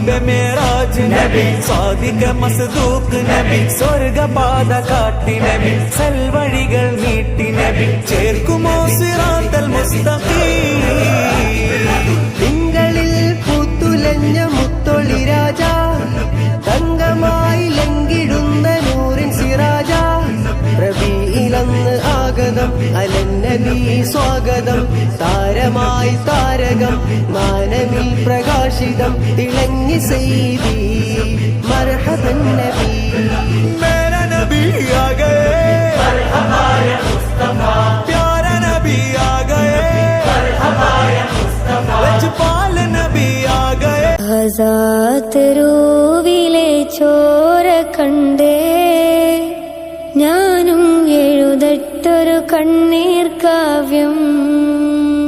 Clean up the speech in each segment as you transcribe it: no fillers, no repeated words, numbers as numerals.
ഷാഹിബ് മേറാജ് നബി സ്വാദിക മസ്ദൂഖ് നബി സ്വർഗപാത കാട്ടി നബി സൽവഴികൾ നീട്ടി നബി ചേർക്കുമോ സിറാത്തൽ മുസ്തഖീം തിങ്കളിൽ പൂത്തുലഞ്ഞ മുത്തൊളി രാജ തങ്കമായി ലംഘിടുന്ന നൂറിൻ സിറാജ റബീഇലന്ന് ആഗതം അലന്നബി സ്വാഗതം താരമായി താരകം മാനവിൽ പ്രകാശിതം തിളങ്ങി സൈദി മർഹബൻ നബി മേരാ നബി ആ ഗയേ മർഹബാ യാ മുസ്തഫാ പ്യാരാ നബി ആ ഗയേ മർഹബാ യാ മുസ്തഫാ ലജ്പാൽ നബി ആ ഗയേ ഹസാത്തരൂവിലെ ചോര കണ്ടേ ഞാനും എഴുതട്ടൊരു കണ്ണീർ കാവ്യം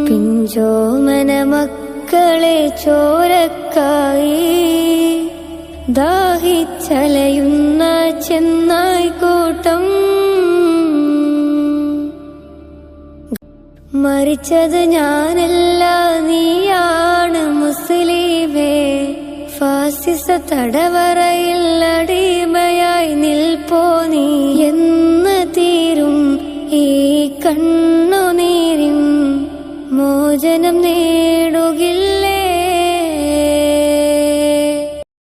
പിഞ്ചോമന മക്കളെ ചോരക്കായി ദാഹിച്ചലയുന്ന ചെന്നായ്ക്കൂട്ടം മരിച്ചത് ഞാനല്ല നീയാണ് മുസ്ലിമേ ഫാസിസ തടവറയിൽ അടിമയായി നിൽപ്പോ നീ എന്ന് തീരും ഈ കണ്ണുനീരിൻ മോചനം